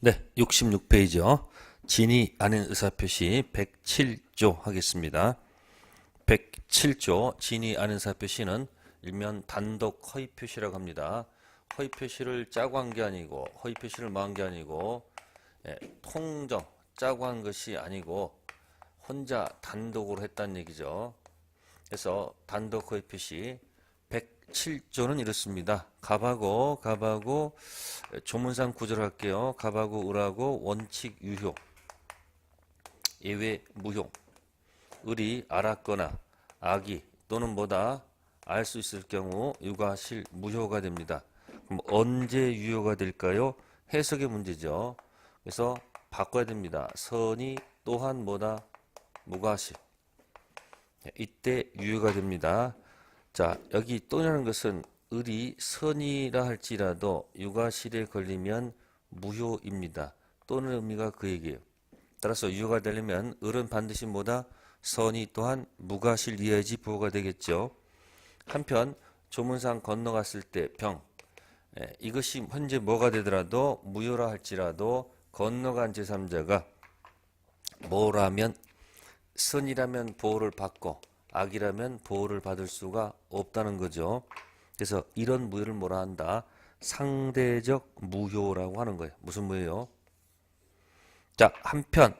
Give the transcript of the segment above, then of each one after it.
네, 66페이지요. 진이 아닌 의사표시 107조 하겠습니다. 107조 진이 아닌 의사표시는 일면 단독 허위표시라고 합니다. 허위표시를 짜고 한 게 아니고 허위표시를 뭐한 게 아니고 통정 짜고 한 것이 아니고 혼자 단독으로 했다는 얘기죠. 그래서 단독 허위표시 107조는 이렇습니다. 갑하고 조문상 구조를 할게요. 갑하고 을하고 원칙 유효, 예외 무효, 을이 알았거나 악이 또는 뭐다 알 수 있을 경우 유가실 무효가 됩니다. 그럼 언제 유효가 될까요? 해석의 문제죠. 그래서 바꿔야 됩니다. 선이 또한 뭐다 무과실, 이때 유효가 됩니다. 자, 여기 또라는 것은 을이 선이라 할지라도 유가실에 걸리면 무효입니다. 또는 의미가 그 얘기예요. 따라서 유효가 되려면 을은 반드시 뭐다? 선이 또한 무과실 이해야지 부호가 되겠죠. 한편 조문상 건너갔을 때 병, 이것이 현재 뭐가 되더라도 무효라 할지라도 건너간 제3자가 뭐라면 선이라면 보호를 받고 악이라면 보호를 받을 수가 없다는 거죠. 그래서 이런 무효를 뭐라 한다? 상대적 무효라고 하는 거예요. 무슨 무효요? 자, 한편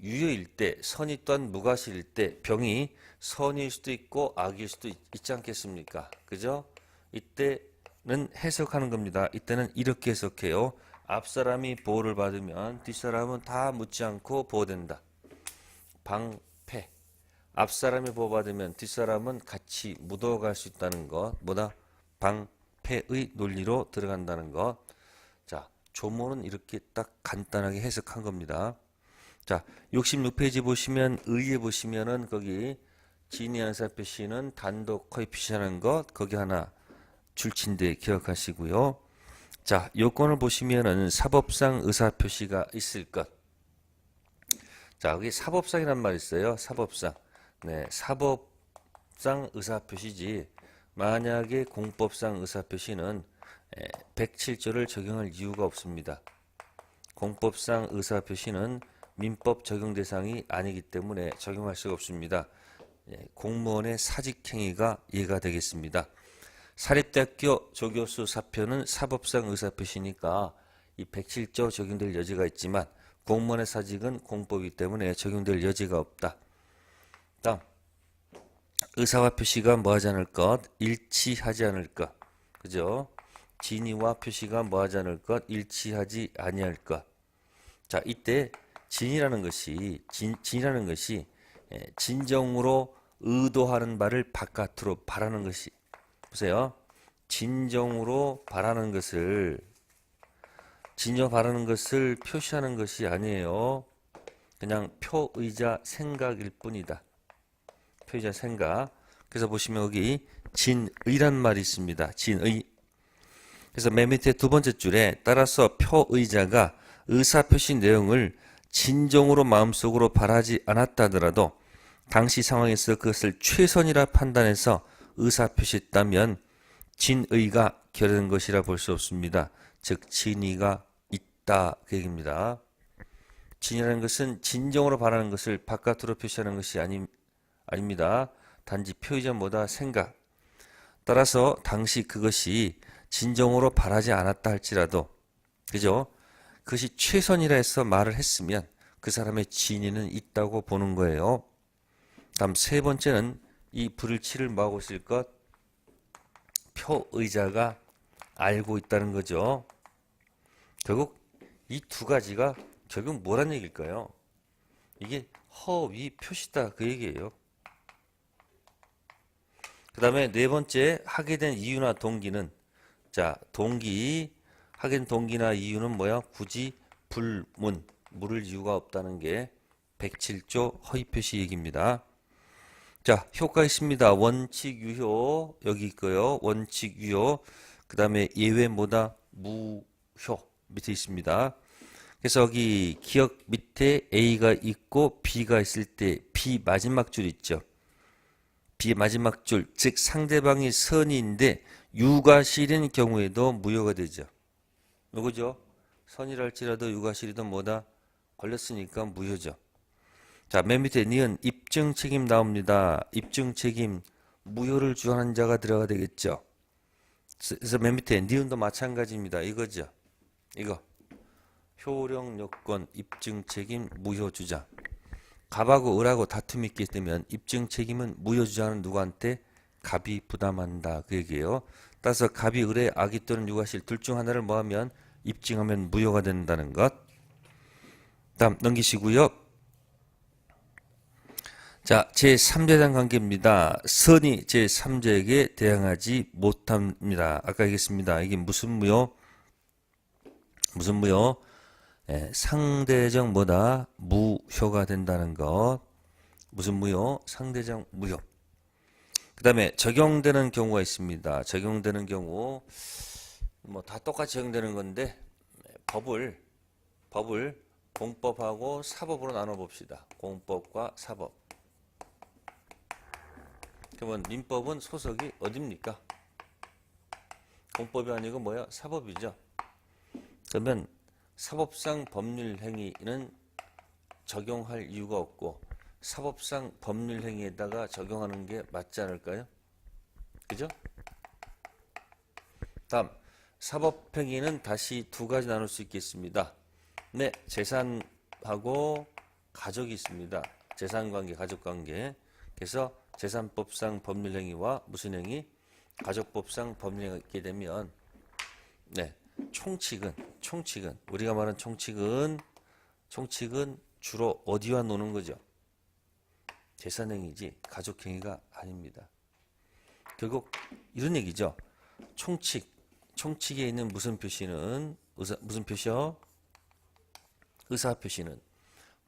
유효일 때, 선이 또한 무과실일 때 병이 선일 수도 있고 악일 수도 있지 않겠습니까? 그죠? 이때는 해석하는 겁니다. 이때는 이렇게 해석해요. 앞사람이 보호를 받으면 뒷사람은 다 묻지 않고 보호된다. 방패. 앞사람이 보호받으면 뒷사람은 같이 묻어갈 수 있다는 것. 뭐다? 방패의 논리로 들어간다는 것. 자, 조문은 이렇게 딱 간단하게 해석한 겁니다. 자, 66페이지 보시면 의에 보시면은 거기 진의 의사표시는 단독 허위표시하는 것 거기 하나 줄친데 기억하시고요. 자, 요건을 보시면은 사법상 의사표시가 있을 것. 자, 여기 사법상이란 말이 있어요. 사법상. 네, 사법상 의사표시지 만약에 공법상 의사표시는 107조를 적용할 이유가 없습니다. 공법상 의사표시는 민법 적용 대상이 아니기 때문에 적용할 수가 없습니다. 공무원의 사직행위가 이해가 되겠습니다. 사립대학교 조교수 사표는 사법상 의사표시니까 이 107조 적용될 여지가 있지만 공무원의 사직은 공법이기 때문에 적용될 여지가 없다. 다음, 의사와 표시가 뭐하지 않을 것? 일치하지 않을 것. 그죠? 진의와 표시가 뭐하지 않을 것? 일치하지 아니할 것. 자, 이때 진이라는 것이 진정으로 의도하는 바를 바깥으로 바라는 것이, 보세요. 진정으로 바라는 것을 바라는 것을 표시하는 것이 아니에요. 그냥 표의자 생각일 뿐이다. 표의자 생각. 그래서 보시면 여기 진의란 말이 있습니다. 진의. 그래서 맨 밑에 두 번째 줄에 따라서 표의자가 의사표시 내용을 진정으로 마음속으로 바라지 않았다 하더라도 당시 상황에서 그것을 최선이라 판단해서 의사표시했다면 진의가 결여된 것이라 볼 수 없습니다. 즉 진의가 있다 그 얘기입니다. 진이라는 것은 진정으로 바라는 것을 바깥으로 표시하는 것이 아닙니다. 단지 표의자보다 생각. 따라서 당시 그것이 진정으로 바라지 않았다 할지라도, 그죠? 그것이 최선이라 해서 말을 했으면 그 사람의 진의는 있다고 보는 거예요. 다음 세 번째는 이 불일치를 뭐하고 있을 것? 표의자가 알고 있다는 거죠. 결국 이 두 가지가 결국 뭐란 얘기일까요? 이게 허위 표시다 그 얘기예요. 그 다음에 네 번째 하게 된 이유나 동기는, 자, 하게 된 동기나 이유는 뭐야? 굳이 물을 이유가 없다는 게 107조 허위 표시 얘기입니다. 자, 효과 있습니다. 원칙 유효 여기 있고요. 원칙 유효. 그 다음에 예외 뭐다? 무효 밑에 있습니다. 그래서 여기 기억 밑에 A가 있고 B가 있을 때 B 마지막 줄 있죠. B 마지막 줄, 즉 상대방이 선인데 유가 실인 경우에도 무효가 되죠. 누구죠? 선이랄지라도 유가실이든 뭐다 걸렸으니까 무효죠. 자, 맨 밑에 니은 입증 책임 나옵니다. 입증 책임 무효를 주장하는 자가 들어가 되겠죠. 그래서 맨 밑에 니은도 마찬가지입니다. 이거죠. 이거 효력 요건 입증 책임 무효 주장. 갑하고 을하고 다툼이 있게 되면 입증 책임은 무효 주장은 누구한테? 갑이 부담한다. 그 얘기예요. 따라서 갑이 을의 악의 또는 유가실 둘 중 하나를 뭐하면 입증하면 무효가 된다는 것. 다음 넘기시고요. 자, 제3자장 관계입니다. 선이 제3자에게 대항하지 못합니다. 아까 얘기했습니다. 이게 무슨 무효? 무슨 무효? 상대적 뭐다? 무효가 된다는 것. 무슨 무효? 상대적 무효. 그 다음에 적용되는 경우가 있습니다. 적용되는 경우 뭐 다 똑같이 적용되는 건데 법을 공법하고 사법으로 나눠 봅시다. 공법과 사법. 그러면 민법은 소속이 어딥니까? 공법이 아니고 뭐야? 사법이죠. 그러면 사법상 법률 행위는 적용할 이유가 없고 사법상 법률 행위에다가 적용하는 게 맞지 않을까요? 그죠? 다음 사법 행위는 다시 두 가지 나눌 수 있겠습니다. 네, 재산하고 가족이 있습니다. 재산관계, 가족관계. 그래서 재산법상 법률 행위와 무슨 행위? 가족법상 법률 행위가 있게 되면 네, 총칙은 우리가 말하는 총칙은 주로 어디와 노는 거죠? 재산행위지 가족행위가 아닙니다. 결국 이런 얘기죠. 총칙에 있는 무슨 표시는 무슨 표시요? 의사 표시는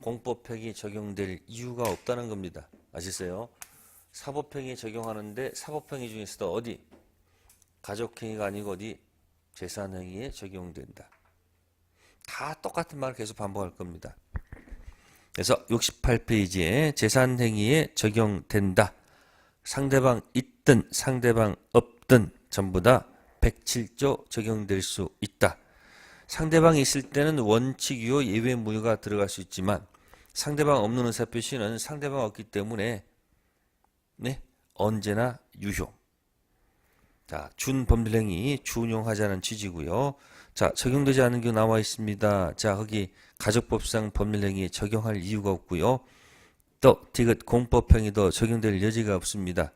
공법행위 적용될 이유가 없다는 겁니다. 아시겠어요? 사법행위 적용하는데 사법행위 중에서도 어디? 가족행위가 아니고 어디? 재산행위에 적용된다. 다 똑같은 말을 계속 반복할 겁니다. 그래서 68페이지에 재산행위에 적용된다. 상대방 있든 상대방 없든 전부 다 107조 적용될 수 있다. 상대방이 있을 때는 원칙 유효 예외 무효가 들어갈 수 있지만 상대방 없는 의사표시는 상대방 없기 때문에 네, 언제나 유효. 자, 준법률행위 준용하자는 취지고요. 자, 적용되지 않은 경우 나와 있습니다. 자, 거기 가족법상 법률행위에 적용할 이유가 없고요. 또 디귿 공법행위도 적용될 여지가 없습니다.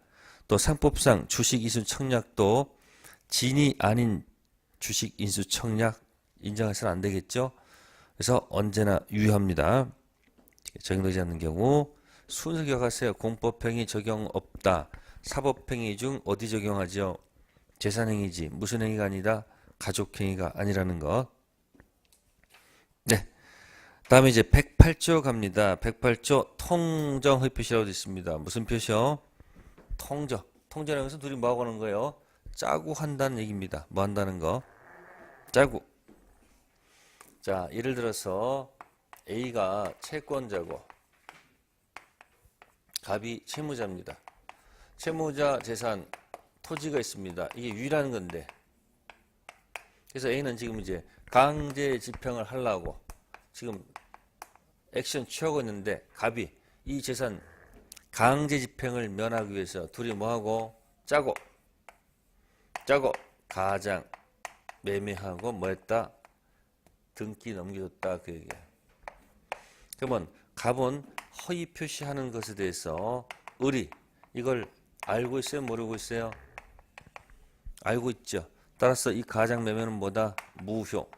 또 상법상 주식인수 청약도 진이 아닌 주식인수 청약 인정해서는 안 되겠죠. 그래서 언제나 유효합니다. 적용되지 않는 경우 순서 기억하세요. 공법행위 적용 없다. 사법행위 중 어디 적용하죠? 재산행위지. 무슨 행위가 아니다? 가족행위가 아니라는 것. 네. 다음에 이제 108조 갑니다. 108조 통정의 표시라고 되어 있습니다. 무슨 표시요? 통정. 통정이라는 것은 둘이 뭐하고 하는 거예요? 짜고 한다는 얘기입니다. 뭐 한다는 거? 짜고. 자, 예를 들어서 A가 채권자고 갑이 채무자입니다. 채무자 재산 토지가 있습니다. 이게 유일한 건데 그래서 A는 지금 이제 강제 집행을 하려고 지금 액션 취하고 있는데 갑이 이 재산 강제 집행을 면하기 위해서 둘이 뭐하고 짜고 가장 매매하고 뭐했다? 등기 넘겨줬다 그 얘기야. 그러면 갑은 허위 표시하는 것에 대해서 을이 이걸 알고 있어요? 모르고 있어요? 알고 있죠. 따라서 이 가장 매매는 뭐다? 무효.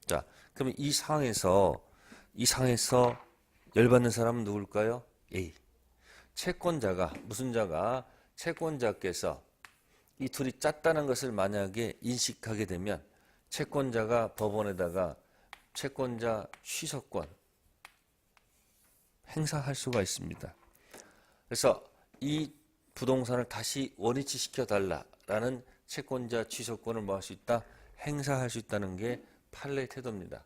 자, 그러면 이 상황에서 열받는 사람은 누굴까요? A. 채권자가 무슨 자가 채권자께서 이 둘이 짰다는 것을 만약에 인식하게 되면 채권자가 법원에다가 채권자 취소권 행사할 수가 있습니다. 그래서 이 부동산을 다시 원위치 시켜달라라는 채권자 취소권을 뭐 할 수 있다? 행사할 수 있다는 게 판례의 태도입니다.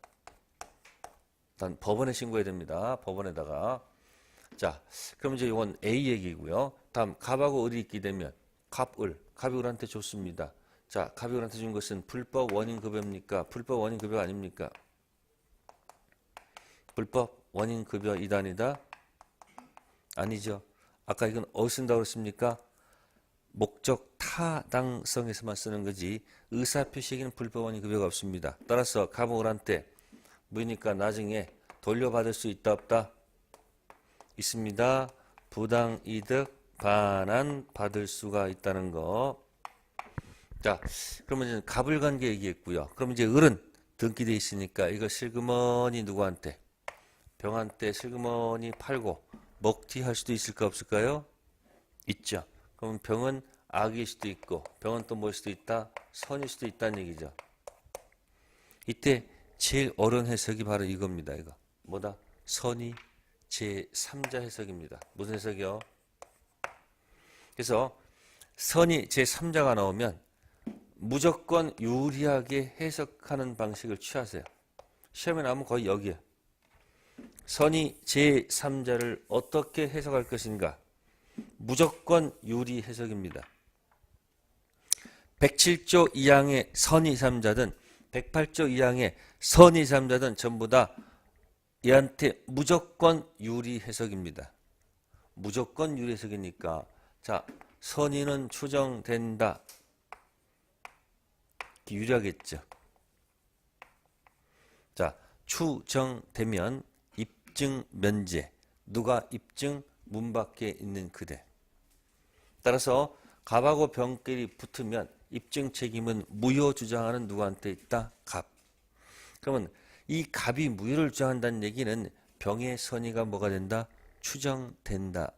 일단 법원에 신고해야 됩니다. 법원에다가. 자, 그럼 이제 이건 A 얘기고요. 다음 갑하고 을이 있게 되면 갑이 을한테 줬습니다. 자, 갑이을한테 준 것은 불법 원인급여입니까? 불법 원인급여 아닙니까? 불법 원인급여 이단이다? 아니죠. 아까 이건 어디서 쓴다고 그랬습니까? 목적 타당성에서만 쓰는 거지 의사표시에는 불법 원인급여가 없습니다. 따라서 갑을한테 뭐니까 나중에 돌려받을 수 있다 없다? 있습니다. 부당이득 반환 받을 수가 있다는 거. 자, 그러면 이제 갑을 관계 얘기했고요. 그럼 이제 을은 등기돼 있으니까 이거 슬그머니 누구한테? 병한테 슬그머니 팔고 먹튀할 수도 있을까 없을까요? 있죠. 그럼 병은 악일 수도 있고 병은 또 뭘 수도 있다? 선일 수도 있다는 얘기죠. 이때 제일 어려운 해석이 바로 이겁니다. 이거 뭐다? 선이 제3자 해석입니다. 무슨 해석이요? 그래서 선이 제3자가 나오면 무조건 유리하게 해석하는 방식을 취하세요. 시험에 나오면 거의 여기에 선이 제3자를 어떻게 해석할 것인가? 무조건 유리 해석입니다. 107조 2항의 선이 3자든 108조 2항의 선이 3자든 전부 다 얘한테 무조건 유리 해석입니다. 무조건 유리 해석이니까 자, 선의는 추정된다. 유리하겠죠. 자, 추정되면 입증 면제. 누가 입증? 문 밖에 있는 그대. 따라서 갑하고 병끼리 붙으면 입증 책임은 무효 주장하는 누구한테 있다? 갑. 그러면 이 갑이 무효를 주장한다는 얘기는 병의 선의가 뭐가 된다? 추정된다.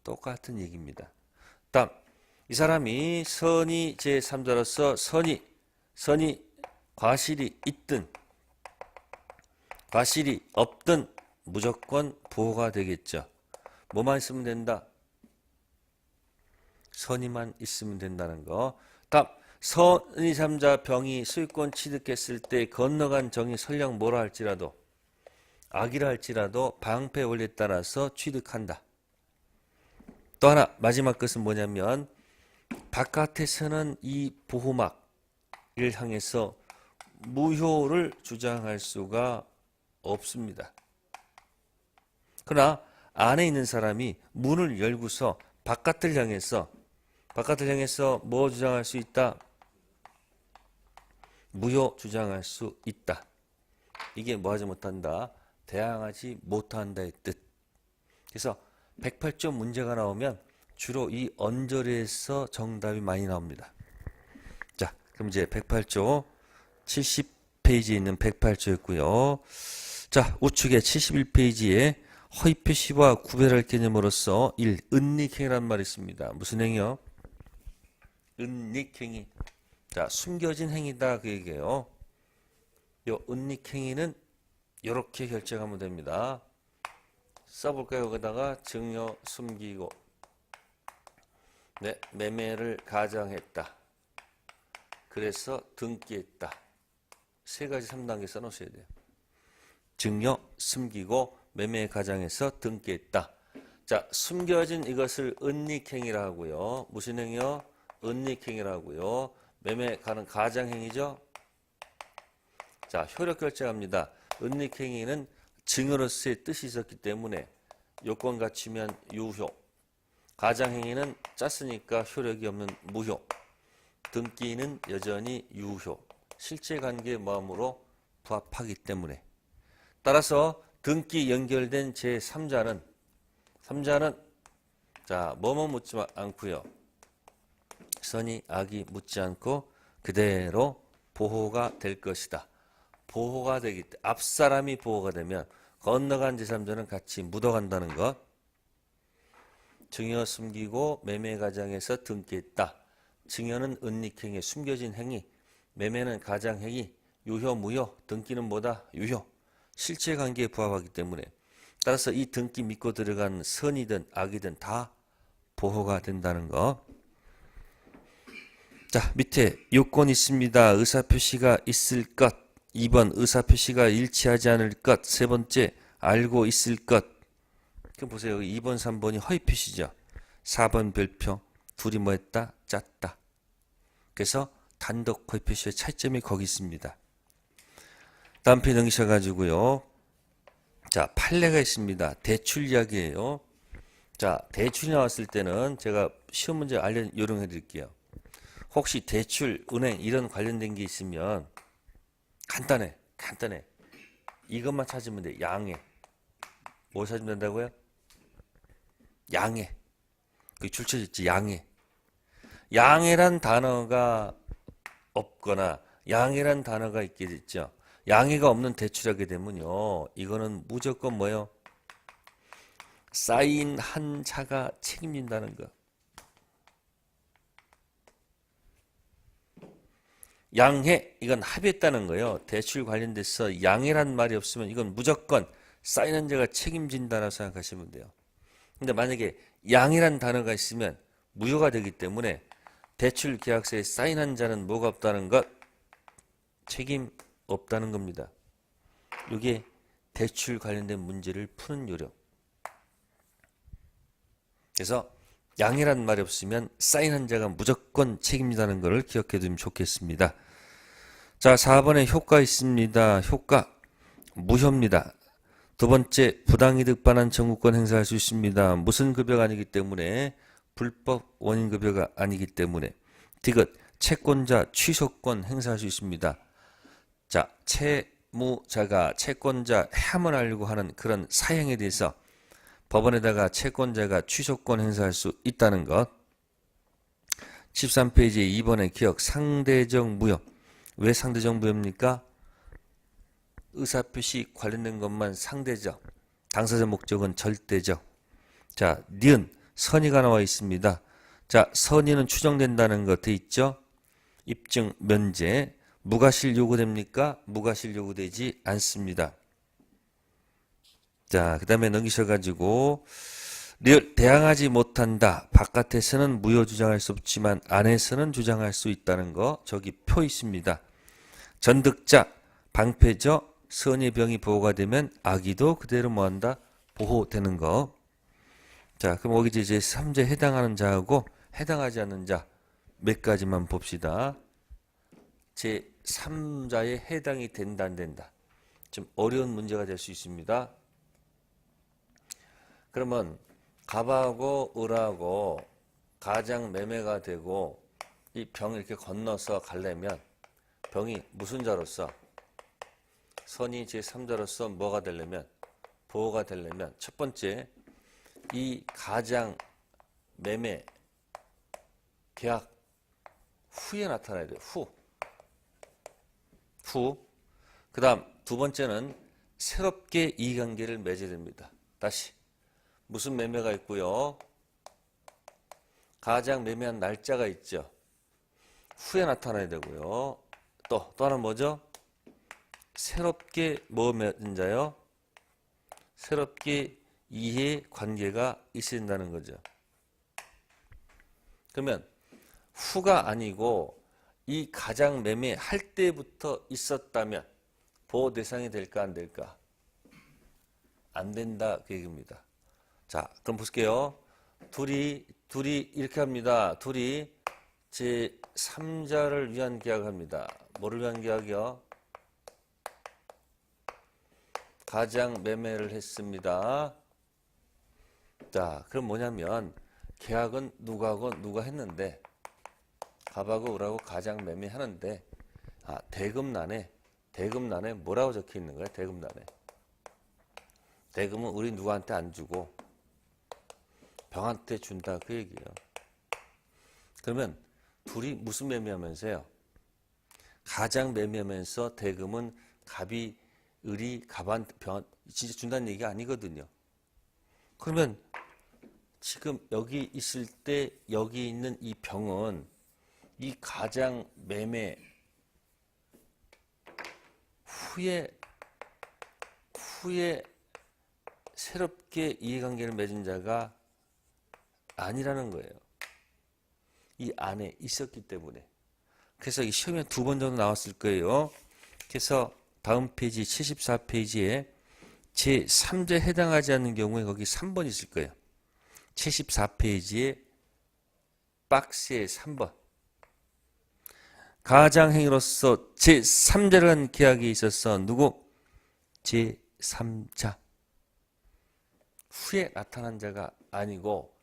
똑같은 얘기입니다. 다음, 이 사람이 선의 제3자로서 선의 과실이 있든 과실이 없든 무조건 보호가 되겠죠. 뭐만 있으면 된다? 선의만 있으면 된다는 거. 다음, 선의 3자 병이 소유권 취득했을 때 건너간 정이 설령 뭐라 할지라도 악이라 할지라도 방패 원리에 따라서 취득한다. 또 하나 마지막 것은 뭐냐면 바깥에서는 이 보호막을 향해서 무효를 주장할 수가 없습니다. 그러나 안에 있는 사람이 문을 열고서 바깥을 향해서 뭐 주장할 수 있다? 무효 주장할 수 있다. 이게 뭐 하지 못한다? 대항하지 못한다의 뜻. 그래서 108조 문제가 나오면 주로 이 언저리에서 정답이 많이 나옵니다. 자, 그럼 이제 108조 70페이지에 있는 108조였고요. 자, 우측에 71페이지에 허위표시와 구별할 개념으로서 1. 은닉행위란 말이 있습니다. 무슨 행위요? 은닉행위. 자, 숨겨진 행위다 그 얘기예요. 요 은닉행위는 이렇게 결정하면 됩니다. 써볼까요? 여기다가 증여 숨기고 네, 매매를 가장했다. 그래서 등기했다. 세 가지 3단계 써놓으셔야 돼요. 증여 숨기고 매매 가장해서 등기했다. 자, 숨겨진 이것을 은닉행위라 하고요. 무슨 행위요? 은닉행위라고요. 매매 가는 가장행위죠. 자, 효력 결정합니다. 은닉행위는 증여로서의 뜻이 있었기 때문에 요건 갖추면 유효. 가장행위는 짰으니까 효력이 없는 무효. 등기는 여전히 유효. 실제관계 마음으로 부합하기 때문에. 따라서 등기 연결된 제3자는 자, 뭐뭐 묻지 않고요. 선이 악이 묻지 않고 그대로 보호가 될 것이다. 보호가 되기 때문에 앞사람이 보호가 되면 건너간 제3자는 같이 묻어간다는 것. 증여 숨기고 매매 가장에서 등기했다. 증여는 은닉행위, 숨겨진 행위. 매매는 가장행위. 유효, 무효. 등기는 뭐다? 유효. 실체관계에 부합하기 때문에 따라서 이 등기 믿고 들어간 선이든 악이든 다 보호가 된다는 거. 자, 밑에 요건이 있습니다. 의사표시가 있을 것. 2번 의사표시가 일치하지 않을 것. 세 번째 알고 있을 것. 그럼 보세요. 2번 3번이 허위표시죠. 4번 별표. 둘이 뭐 했다? 짰다. 그래서 단독 코에피시의 차이점이 거기 있습니다. 다음 페이지 넘기셔가지고요. 자, 판례가 있습니다. 대출 이야기예요. 자, 대출이 나왔을 때는 제가 시험 문제 요령해 드릴게요. 혹시 대출, 은행 이런 관련된 게 있으면 간단해. 이것만 찾으면 돼. 양해. 뭐 찾으면 된다고요? 양해. 그 출처있지, 양해. 양해란 단어가 없거나 양해란 단어가 있게 됐죠. 양해가 없는 대출하게 되면요, 이거는 무조건 뭐예요? 사인한 자가 책임진다는 거. 양해, 이건 합의했다는 거예요. 대출 관련돼서 양해란 말이 없으면 이건 무조건 사인한 자가 책임진다라고 생각하시면 돼요. 근데 만약에 양해란 단어가 있으면 무효가 되기 때문에 대출 계약서에 사인한 자는 뭐가 없다는 것? 책임 없다는 겁니다. 이게 대출 관련된 문제를 푸는 요령. 그래서 양해란 말이 없으면 사인한 자가 무조건 책임진다는 것을 기억해 두면 좋겠습니다. 자, 4번에 효과 있습니다. 효과 무효입니다. 두 번째, 부당이득 반환 청구권 행사할 수 있습니다. 무슨 급여가 아니기 때문에, 불법 원인급여가 아니기 때문에. 디귿, 채권자 취소권 행사할 수 있습니다. 자, 채무자가 채권자 해함을 하려고 하는 그런 사행에 대해서 법원에다가 채권자가 취소권 행사할 수 있다는 것. 13페이지 2번의 기억, 상대적 무효. 왜 상대적 무효입니까? 의사표시 관련된 것만 상대적, 당사자 목적은 절대적. 자, 니은, 선의가 나와 있습니다. 자, 선의는 추정된다는 거 돼 있죠? 입증, 면제. 무과실 요구됩니까? 무과실 요구되지 않습니다. 자, 그 다음에 넘기셔가지고 리얼, 대항하지 못한다. 바깥에서는 무효 주장할 수 없지만 안에서는 주장할 수 있다는 거 저기 표 있습니다. 전득자, 방패죠. 선의 병이 보호가 되면 악의도 그대로 뭐한다? 보호되는 거. 자, 그럼 여기 이제 3제 해당하는 자하고 해당하지 않는 자 몇 가지만 봅시다. 제 3자에 해당이 된다 안 된다. 좀 어려운 문제가 될 수 있습니다. 그러면 갑하고 을하고 가장 매매가 되고 이 병을 이렇게 건너서 가려면 병이 무슨 자로서? 선이 제3자로서 뭐가 되려면? 보호가 되려면 첫 번째, 이 가장 매매 계약 후에 나타나야 돼요. 후. 그 다음 두 번째는 새롭게 이해관계를 맺어야 됩니다. 다시 무슨 매매가 있고요. 가장 매매한 날짜가 있죠. 후에 나타나야 되고요. 또 하나 뭐죠? 새롭게 뭐 맺은 자요? 새롭게 이해관계가 있어야 된다는 거죠. 그러면 후가 아니고 이 가장 매매할 때부터 있었다면 보호 대상이 될까 안 될까? 안 된다 그 얘기입니다. 자, 그럼 볼게요. 둘이 이렇게 합니다. 둘이 제 3자를 위한 계약을 합니다. 뭐를 위한 계약이요? 가장 매매를 했습니다. 자, 그럼 뭐냐면 계약은 누구하고 누가 했는데 갑하고 을하고 가장 매매하는데 대금란에 뭐라고 적혀 있는 거야? 대금란에 대금은 우리 누구한테 안 주고 병한테 준다 그 얘기예요. 그러면 둘이 무슨 매매하면서요? 가장 매매하면서 대금은 갑이 을이 갑한테 병 진짜 준다는 얘기가 아니거든요. 그러면 지금 여기 있을 때 여기 있는 이 병은 이 가장 매매 후에 새롭게 이해관계를 맺은 자가 아니라는 거예요. 이 안에 있었기 때문에. 그래서 이 시험에 2번 정도 나왔을 거예요. 그래서 다음 페이지 74페이지에 제3자에 해당하지 않는 경우에 거기 3번 있을 거예요. 74페이지에 박스에 3번. 가장행위로서 제3자를 한 계약이 있었어. 누구? 제3자. 후에 나타난 자가 아니고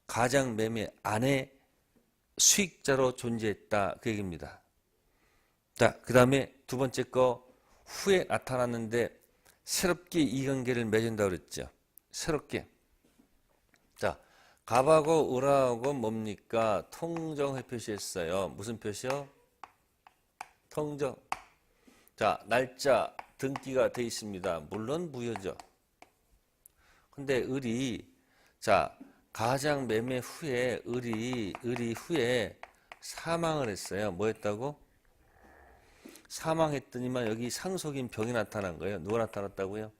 가장매매 안에 수익자로 존재했다. 그 얘기입니다. 자, 그 다음에 두 번째 거 후에 나타났는데 새롭게 이관계를 맺은다고 그랬죠. 새롭게. 자, 갑하고 을하고 뭡니까? 통정을 표시했어요. 무슨 표시요? 통정. 자, 날짜 등기가 돼 있습니다. 물론 무효죠. 근데 을이 자, 가장 매매 후에 을이 후에 사망을 했어요. 뭐 했다고? 사망했더니만 여기 상속인 병이 나타난 거예요. 누가 나타났다고요?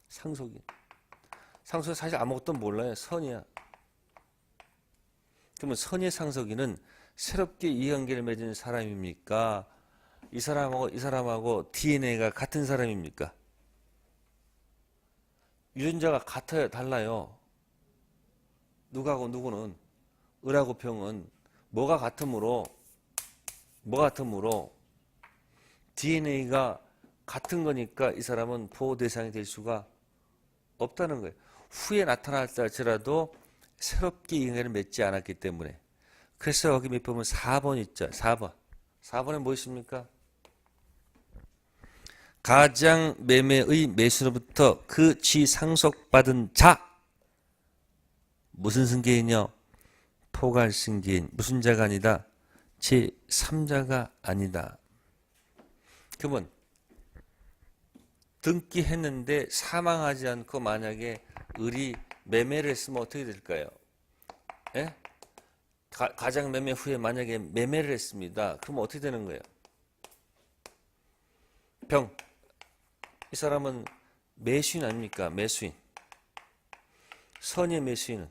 상속인. 상속인 사실 아무것도 몰라요. 선이야. 그러면 선의 상속인은 새롭게 이관계를 맺은 사람입니까? 이 사람하고 DNA가 같은 사람입니까? 유전자가 같아요? 달라요? 누구하고 누구는? 을하고 병은 뭐가 같으므로 DNA가 같은 거니까 이 사람은 보호 대상이 될 수가 없다는 거예요. 후에 나타났다 할지라도 새롭게 이관계를 맺지 않았기 때문에. 그래서 여기 몇 보면 4번 있죠. 4번. 4번에 뭐 있습니까? 가장 매매의 매수로부터 그 지 상속받은 자. 무슨 승계인이요? 포괄 승계인. 무슨 자가 아니다? 제3자가 아니다. 그러면 등기했는데 사망하지 않고 만약에 을이 매매를 했으면 어떻게 될까요? 예? 가장 매매 후에 만약에 매매를 했습니다. 그럼 어떻게 되는 거예요? 병. 이 사람은 매수인 아닙니까? 매수인. 선의 매수인은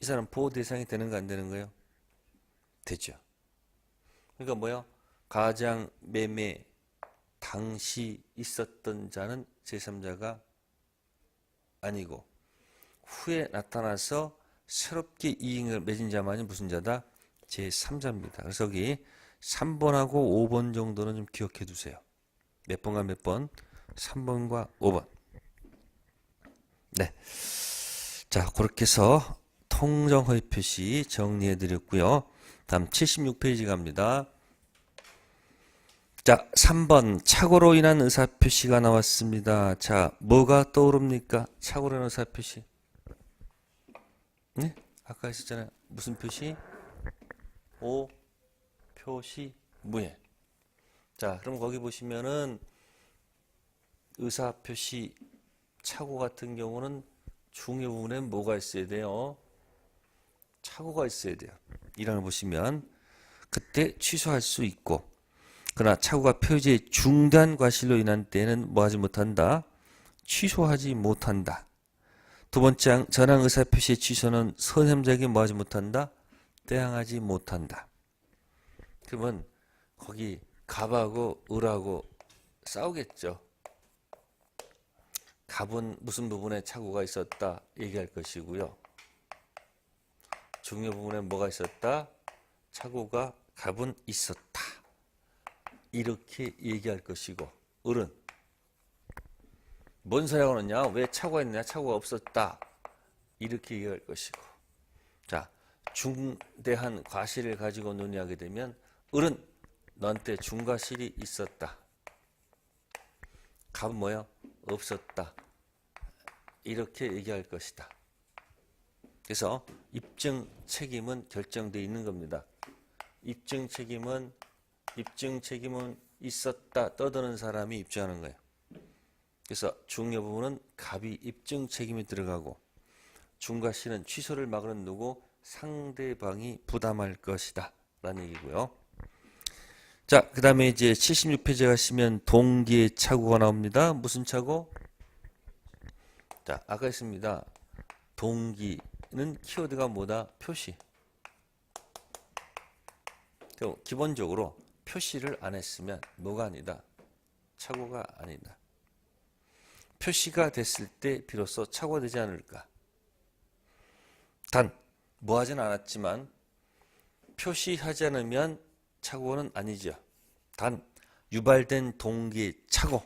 이 사람 보호 대상이 되는가 안 되는 거예요? 되죠. 그러니까 뭐야? 가장 매매 당시 있었던 자는 제3자가 아니고 후에 나타나서 새롭게 이익을 맺은 자만이 무슨 자다? 제3자입니다. 그래서 여기 3번하고 5번 정도는 좀 기억해 두세요. 몇 번과 몇 번? 3번과 5번. 네. 자, 그렇게 해서 통정허위 표시 정리해 드렸고요. 다음 76페이지 갑니다. 자, 3번 착오로 인한 의사표시가 나왔습니다. 자, 뭐가 떠오릅니까? 착오로 인한 의사표시. 네? 아까 했었잖아요. 무슨 표시? 오, 표시, 무예. 자, 그럼 거기 보시면은 의사표시 착오 같은 경우는 중요 부분에 뭐가 있어야 돼요? 착오가 있어야 돼요. 1항을 보시면 그때 취소할 수 있고, 그러나 착오가 표지의 중단 과실로 인한 때는 뭐하지 못한다? 취소하지 못한다. 두 번째 항 전항 의사표시의 취소는 선행자에게 뭐하지 못한다? 대항하지 못한다. 그러면 거기 갑하고 을하고 싸우겠죠. 갑은 무슨 부분에 착오가 있었다 얘기할 것이고요. 중요 부분에 뭐가 있었다? 착오가 갑은 있었다. 이렇게 얘기할 것이고, 을은 뭔 소리하고 그러냐? 왜 착오가 있느냐? 착오가 없었다. 이렇게 얘기할 것이고. 자, 중대한 과실을 가지고 논의하게 되면 을은 너한테 중과실이 있었다. 갑은 뭐야? 없었다. 이렇게 얘기할 것이다. 그래서 입증 책임은 결정되어 있는 겁니다. 입증 책임은 있었다 떠드는 사람이 입증하는 거예요. 그래서 중요 부분은 갑이 입증 책임이 들어가고 중과실은 취소를 막으는 누구? 상대방이 부담할 것이다 라는 얘기고요. 자, 그 다음에 이제 76페이지 가시면 동기의 착오가 나옵니다. 무슨 착오? 자, 아까 했습니다. 동기는 키워드가 뭐다? 표시. 기본적으로 표시를 안 했으면 뭐가 아니다? 착오가 아니다. 표시가 됐을 때 비로소 착오가 되지 않을까? 단, 뭐 하진 않았지만 표시하지 않으면 착오는 아니죠. 단 유발된 동기의 착오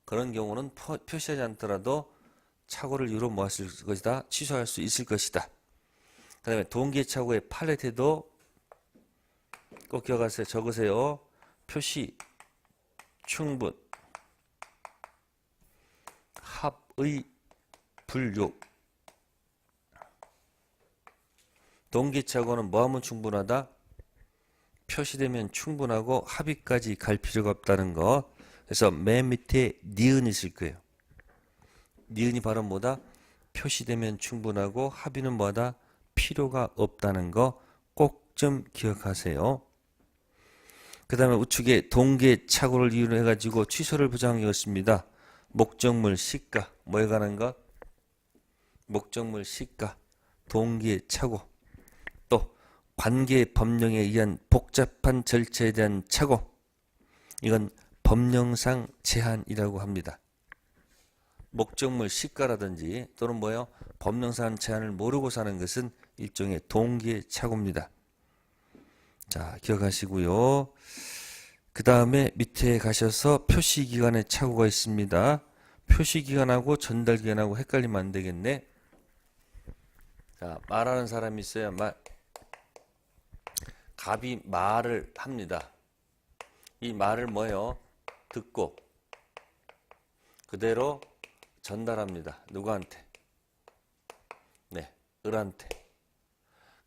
그런 경우는 표시하지 않더라도 착오를 이유로 모았을 것이다. 취소할 수 있을 것이다. 그 다음에 동기의 착오의 팔레트도 꼭 기억하세요. 적으세요. 표시, 충분, 합의, 불요. 동기 착오는 뭐하면 충분하다? 표시되면 충분하고 합의까지 갈 필요가 없다는 거. 그래서 맨 밑에 니은이 있을 거예요. 니은이 바로 뭐다? 표시되면 충분하고 합의는 뭐다? 필요가 없다는 거 꼭 좀 기억하세요. 그 다음에 우측에 동기의 착오를 이유로 해가지고 취소를 부정한 게 있습니다. 목적물 시가 뭐에 관한 것? 목적물 시가 동기의 착오 또 관계 법령에 의한 복잡한 절차에 대한 착오 이건 법령상 제한이라고 합니다. 목적물 시가라든지 또는 뭐요? 법령상 제한을 모르고 사는 것은 일종의 동기의 착오입니다. 자, 기억하시고요. 그 다음에 밑에 가셔서 표시기간의 착오가 있습니다. 표시기간하고 전달기간하고 헷갈리면 안 되겠네. 자, 말하는 사람이 있어요. 갑이 말을 합니다. 이 말을 뭐예요? 듣고 그대로 전달합니다. 누구한테? 네, 을한테.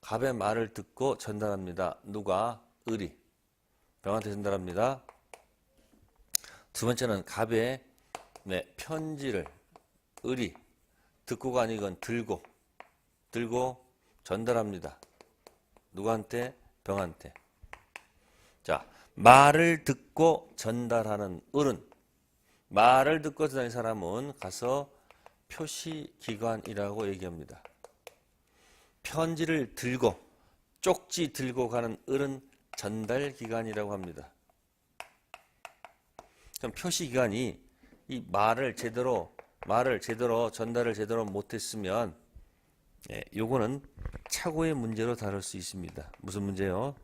갑의 말을 듣고 전달합니다. 누가? 을이. 병한테 전달합니다. 두 번째는 갑의 편지를 을이 듣고가 아니건 들고 전달합니다. 누구한테? 병한테. 자, 말을 듣고 전달하는 을은 말을 듣고 전달하는 사람은 가서 표시기관이라고 얘기합니다. 편지를 들고 쪽지 들고 가는 을은 전달기관이라고 합니다. 그럼 표시기관이 이 말을 제대로 전달을 제대로 못했으면 요거는 착오의 문제로 다룰 수 있습니다. 무슨 문제요?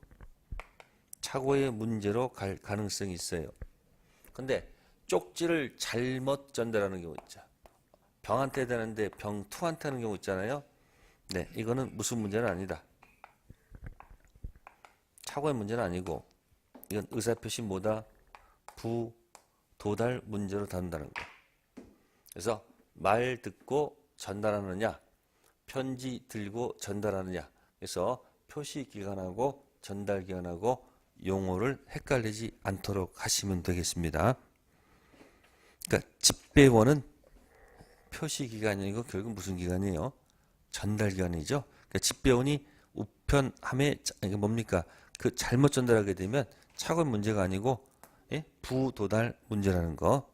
착오의 문제로 갈 가능성이 있어요. 근데 쪽지를 잘못 전달하는 경우 있죠. 병한테 되는데 병투한테 하는 경우 있잖아요. 네, 이거는 무슨 문제는 아니다. 착오의 문제는 아니고 이건 의사표시 뭐다? 부도달 문제로 다룬다는 거. 그래서 말 듣고 전달하느냐 편지 들고 전달하느냐 그래서 표시기간하고 전달기간하고 용어를 헷갈리지 않도록 하시면 되겠습니다. 그러니까 집배원은 표시기간이고 결국 무슨 기간이에요? 전달기간이죠. 그러니까 집배원이 우편함에 이게 뭡니까? 그 잘못 전달하게 되면 착오의 문제가 아니고 부도달 문제라는 거.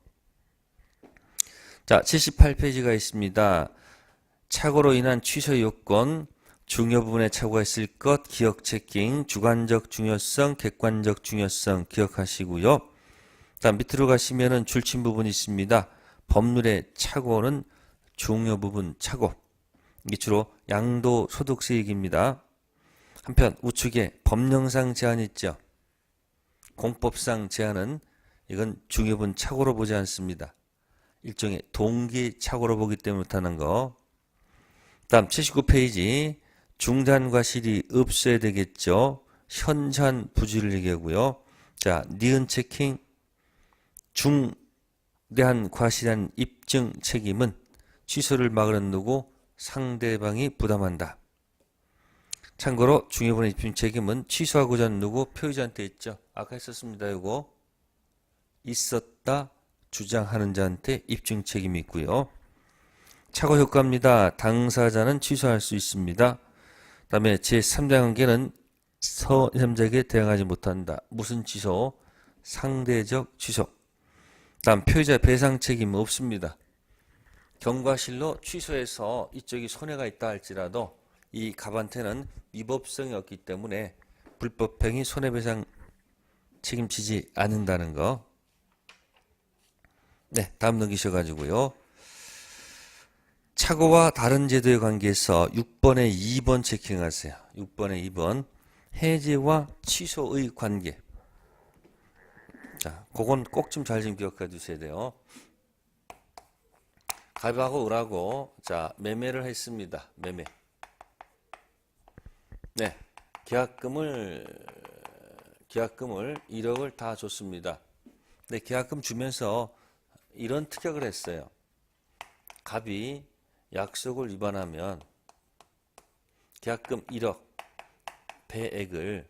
자, 78페이지가 있습니다. 착오로 인한 취소 요건, 중요 부분에 착오가 있을 것, 기억 체킹, 주관적 중요성, 객관적 중요성 기억하시고요. 다음 밑으로 가시면은 줄침 부분이 있습니다. 법률의 착오는 중요 부분 착오. 이게 주로 양도소득세 얘기입니다. 한편 우측에 법령상 제한이 있죠. 공법상 제한은 이건 중요 부분 착오로 보지 않습니다. 일종의 동기 착오로 보기 때문에 나타난 거. 다음 79페이지 중단과실이 없어야 되겠죠. 현저한 부주의를 얘기하고요. 자, 니은 체킹 중대한 과실한 입증 책임은 취소를 막으는 누구? 상대방이 부담한다. 참고로 중요부분 입증 책임은 취소하고자 하는 누구? 표의자한테 있죠. 아까 했었습니다. 이거 있었다 주장하는 자한테 입증 책임이 있고요. 착오 효과입니다. 당사자는 취소할 수 있습니다. 그 다음에 제3자 관계는 서3자에게 대항하지 못한다. 무슨 취소? 상대적 취소. 다음 표의자 배상 책임 없습니다. 경과실로 취소해서 이쪽이 손해가 있다 할지라도 이 갑한테는 위법성이 없기 때문에 불법행위 손해배상 책임지지 않는다는 거. 네, 다음 넘기셔가지고요. 착오와 다른 제도의 관계에서 6번에 2번 체킹하세요. 6번에 2번 해제와 취소의 관계. 자, 그건 꼭 좀 잘 좀 기억해 두셔야 돼요. 갑하고 을하고 자 매매를 했습니다. 매매. 네, 계약금을 1억을 다 줬습니다. 네, 계약금 주면서 이런 특약을 했어요. 갑이 약속을 위반하면 계약금 1억 배액을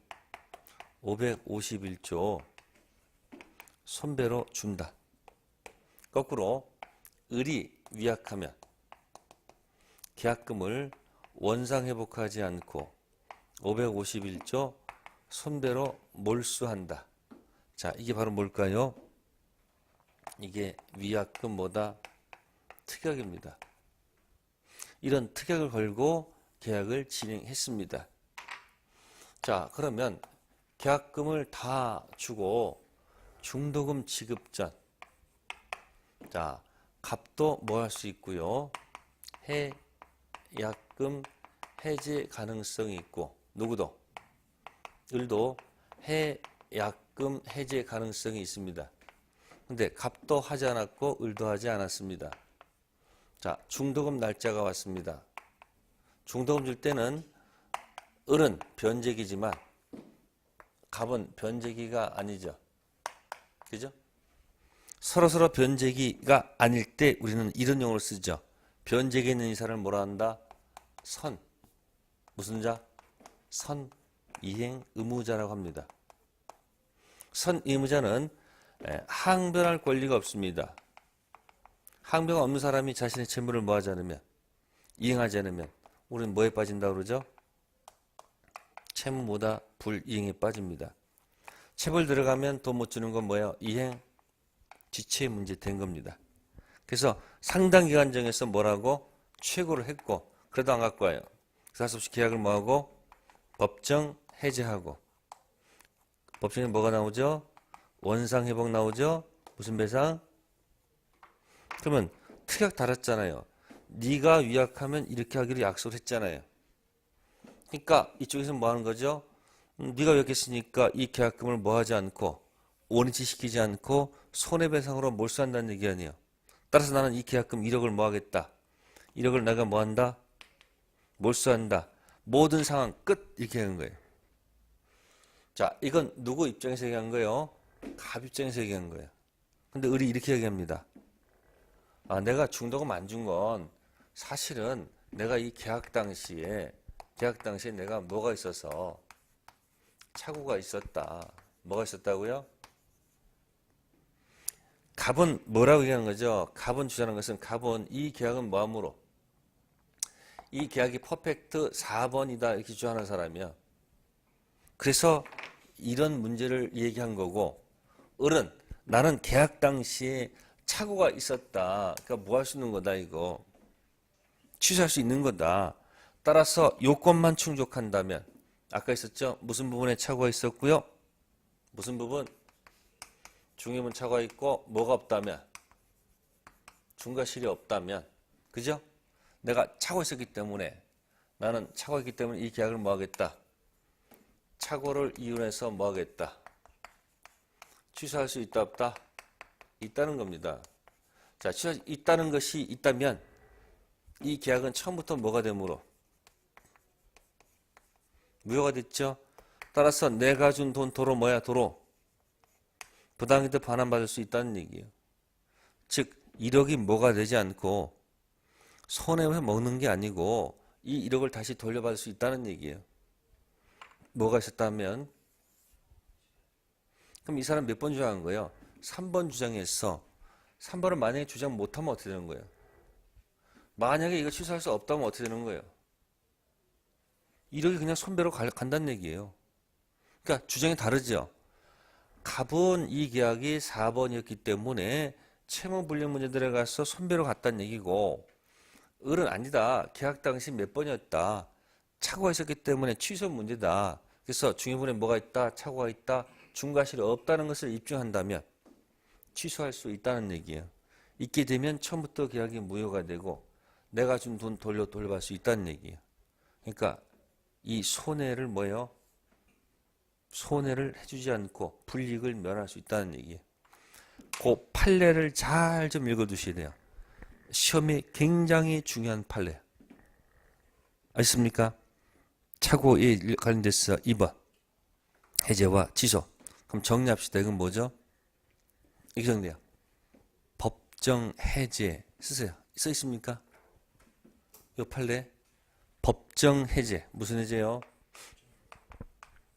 551조 손배로 준다. 거꾸로 을이 위약하면 계약금을 원상회복하지 않고 551조 손배로 몰수한다. 자, 이게 바로 뭘까요? 이게 위약금 뭐다? 특약입니다. 이런 특약을 걸고 계약을 진행했습니다. 자, 그러면 계약금을 다 주고 중도금 지급 전, 자, 갑도 뭐 할 수 있고요. 해약금 해제 가능성이 있고, 누구도? 을도 해약금 해제 가능성이 있습니다. 근데 갑도 하지 않았고 을도 하지 않았습니다. 자, 중도금 날짜가 왔습니다. 중도금 줄 때는 을은 변제기지만 갑은 변제기가 아니죠. 그죠? 서로서로 변제기가 아닐 때 우리는 이런 용어를 쓰죠. 변제기에 있는 이사를 뭐라 한다? 선. 무슨 자? 선 이행 의무자라고 합니다. 선 의무자는 항변할 권리가 없습니다. 항변가 없는 사람이 자신의 채무를 뭐하지 않으면, 이행하지 않으면 우리는 뭐에 빠진다고 그러죠? 채무보다 불이행에 빠집니다. 체벌 들어가면 돈 못 주는 건 뭐예요? 이행 지체의 문제 된 겁니다. 그래서 상당 기간 정해서 뭐라고? 최고를 했고 그래도 안 갖고 와요. 그래서 할 수 없이 계약을 뭐하고? 법정 해제하고. 법정에 뭐가 나오죠? 원상회복 나오죠? 무슨 배상? 그러면 특약 달았잖아요. 네가 위약하면 이렇게 하기로 약속을 했잖아요. 그러니까 이쪽에서 뭐 하는 거죠? 네가 위약했으니까 이 계약금을 뭐 하지 않고 원위치 시키지 않고 손해배상으로 몰수한다는 얘기 아니에요. 따라서 나는 이 계약금 1억을 뭐 하겠다. 1억을 내가 뭐 한다? 몰수한다. 모든 상황 끝 이렇게 하는 거예요. 자, 이건 누구 입장에서 얘기한 거예요? 갑 입장에서 얘기한 거예요. 근데 을이 이렇게 얘기합니다. 아, 내가 중도금 안 준 건 사실은 내가 이 계약 당시에 내가 뭐가 있어서 착오가 있었다. 뭐가 있었다고요? 갑은 뭐라고 얘기하는 거죠? 갑은 주장하는 것은 갑은 이 계약은 뭐함으로? 이 계약이 퍼펙트 4번이다 이렇게 주장하는 사람이야. 그래서 이런 문제를 얘기한 거고, 을은 나는 계약 당시에 착오가 있었다. 그러니까 뭐 할 수 있는 거다 이거. 취소할 수 있는 거다. 따라서 요건만 충족한다면 아까 있었죠? 무슨 부분에 착오가 있었고요? 무슨 부분? 중요한 착오가 있고 뭐가 없다면? 중과실이 없다면. 그죠? 내가 착오가 있었기 때문에 나는 착오가 있기 때문에 이 계약을 뭐 하겠다? 착오를 이용해서 뭐 하겠다? 취소할 수 있다 없다? 있다는 겁니다. 자, 취소할 수 있다는 것이 있다면 이 계약은 처음부터 뭐가 되므로? 무효가 됐죠? 따라서 내가 준 돈 도로 뭐야? 도로 부당이득 반환받을 수 있다는 얘기예요. 즉 1억이 뭐가 되지 않고 손해를 먹는 게 아니고 이 1억을 다시 돌려받을 수 있다는 얘기예요. 뭐가 있었다면? 그럼 이 사람 몇 번 주장한 거예요? 3번 주장했어. 3번을 만약에 주장 못하면 어떻게 되는 거예요? 만약에 이거 취소할 수 없다면 어떻게 되는 거예요? 1억이 그냥 손배로 간다는 얘기예요. 그러니까 주장이 다르죠. 갑은 이 계약이 4번이었기 때문에 채무불이행 문제 들어가서 손배로 갔다는 얘기고, 을은 아니다. 계약 당시 몇 번이었다. 착오가 있었기 때문에 취소 문제다. 그래서 중요부분에 뭐가 있다? 착오가 있다. 중과실이 없다는 것을 입증한다면 취소할 수 있다는 얘기예요. 있게 되면 처음부터 계약이 무효가 되고 내가 준 돈 돌려받을 수 있다는 얘기예요. 그러니까 이 손해를 뭐예요? 손해를 해주지 않고 불이익을 면할 수 있다는 얘기예요. 그 판례를 잘 좀 읽어두셔야 돼요. 시험에 굉장히 중요한 판례. 아십니까? 착오에 관련돼서 2번 해제와 취소. 그럼 정리합시다. 이건 뭐죠? 이게 정리해요. 법정 해제 쓰세요. 써 있습니까? 이 판례 법정 해제. 무슨 해제요?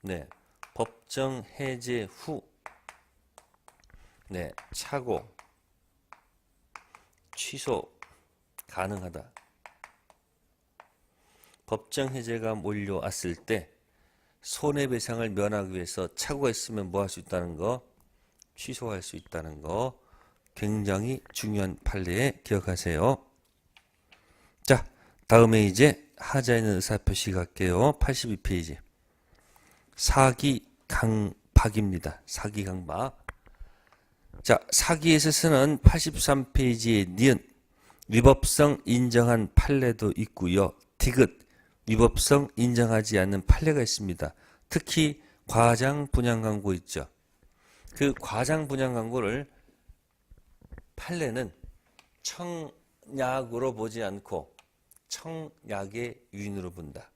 네, 법정 해제 후 네, 착오 취소 가능하다. 법정 해제가 몰려왔을 때 손해배상을 면하기 위해서 착오가 있으면 뭐 할 수 있다는 거? 취소할 수 있다는 거. 굉장히 중요한 판례에 기억하세요. 자, 다음에 이제 하자에 있는 의사표시 갈게요. 82페이지. 사기강박입니다. 사기강박. 자, 사기에서 쓰는 83페이지의 니은 위법성 인정한 판례도 있고요. 디귿 위법성 인정하지 않는 판례가 있습니다. 특히 과장 분양 광고 있죠. 그 과장 분양 광고를 판례는 청약으로 보지 않고 청약의 유인으로 본다.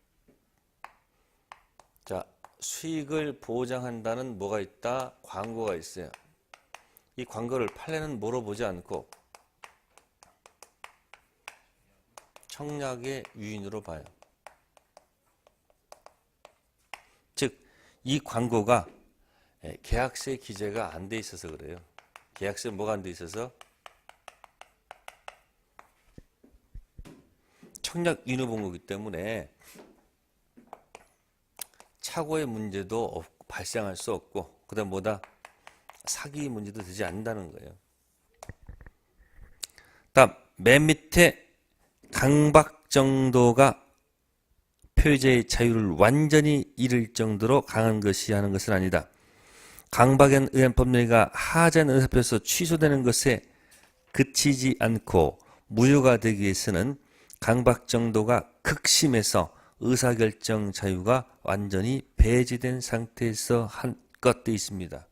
자, 수익을 보장한다는 뭐가 있다? 광고가 있어요. 이 광고를 판례는 뭐로 보지 않고 청약의 유인으로 봐요. 즉, 이 광고가 계약서에 기재가 안 돼 있어서 그래요. 계약서에 뭐가 안 돼 있어서? 청약 유인을 본 거기 때문에 착오의 문제도 발생할 수 없고, 그 다음 뭐다? 사기 문제도 되지 않는다는 거예요. 다음 맨 밑에 강박 정도가 표의자의 자유를 완전히 잃을 정도로 강한 것이 하는 것은 아니다. 강박에 의한 법령이가 하자의 의사표에서 취소되는 것에 그치지 않고 무효가 되기 위해서는 강박 정도가 극심해서 의사결정 자유가 완전히 배제된 상태에서 한 것 돼 있습니다.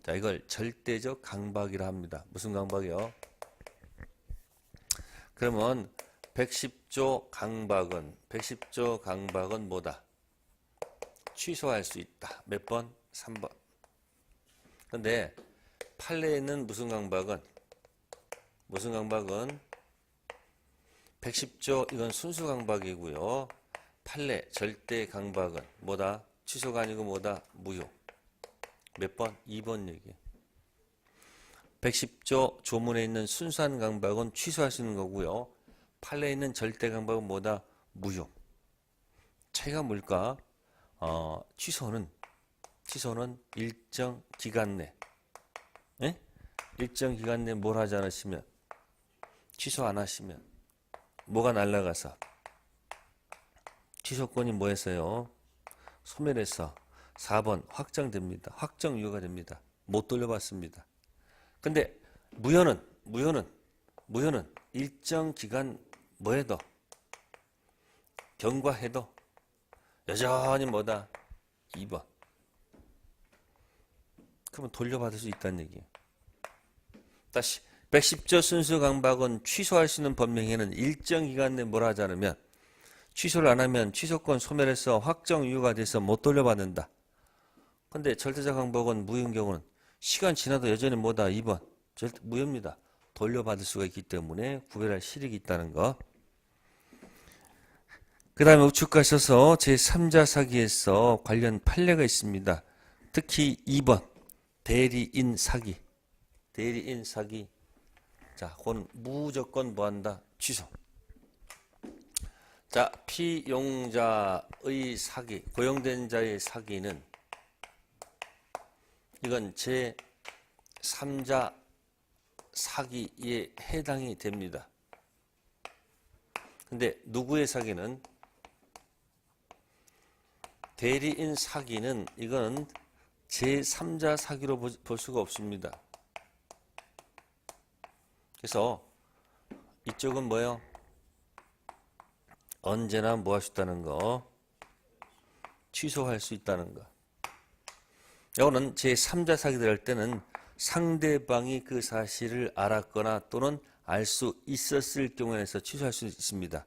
자, 이걸 절대적 강박이라 합니다. 무슨 강박이요? 그러면 110조 강박은 뭐다? 취소할 수 있다. 몇 번? 3번. 근데 판례에는 무슨 강박은 110조 이건 순수 강박이고요. 판례 절대 강박은 뭐다? 취소가 아니고 뭐다? 무효. 몇 번? 2번 얘기. 110조 조문에 있는 순수한 강박은 취소할 수 있는 거고요. 판례에 있는 절대 강박은 뭐다? 무효. 차이가 뭘까? 취소는 일정 기간 내, 일정 기간 내 뭘 하지 않으시면, 취소 안 하시면 뭐가 날라가서 취소권이 뭐했어요? 소멸해서 4번 확정됩니다. 확정 유효가 됩니다. 못 돌려받습니다. 근데 무효는 일정 기간 뭐해도 경과해도 여전히 뭐다? 2번. 그러면 돌려받을 수 있다는 얘기예요. 다시 110조 순수 강박은 취소할 수 있는 법령에는 일정 기간 내에 뭘 하지 않으면, 취소를 안 하면 취소권 소멸해서 확정 유효가 돼서 못 돌려받는다. 근데 절대적 강박은 무효인 경우는 시간 지나도 여전히 뭐다? 2번. 무효입니다. 돌려받을 수가 있기 때문에 구별할 실익이 있다는 거. 그 다음에 우측 가셔서 제3자 사기에서 관련 판례가 있습니다. 특히 2번 대리인 사기. 자, 그건 무조건 뭐한다? 취소. 자, 피용자의 사기, 고용된 자의 사기는 이건 제3자 사기에 해당이 됩니다. 근데 누구의 사기는? 대리인 사기는 이건 제3자 사기로 볼 수가 없습니다. 그래서 이쪽은 뭐예요? 언제나 뭐 할 수 있다는 거? 취소할 수 있다는 거. 이거는 제3자 사기 들어갈 때는 상대방이 그 사실을 알았거나 또는 알 수 있었을 경우에서 취소할 수 있습니다.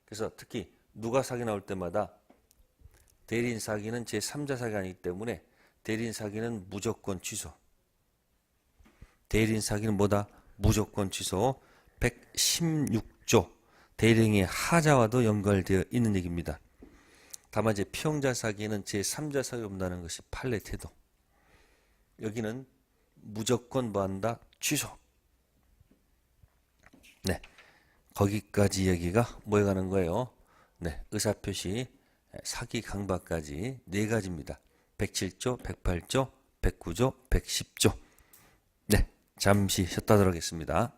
그래서 특히 누가 사기 나올 때마다 대리인 사기는 제3자 사기가 아니기 때문에 대리인 사기는 무조건 취소. 대리인 사기는 뭐다? 무조건 취소. 116조 대리인의 하자와도 연결되어 있는 얘기입니다. 다만 이제 피용자 사기에는 제3자 사기 없다는 것이 판례 태도. 여기는 무조건 뭐한다? 취소. 네, 거기까지 얘기가 뭐해가는 거예요? 네, 의사표시, 사기 강박까지 네 가지입니다. 107조, 108조, 109조, 110조. 네, 잠시 쉬었다 들어가겠습니다.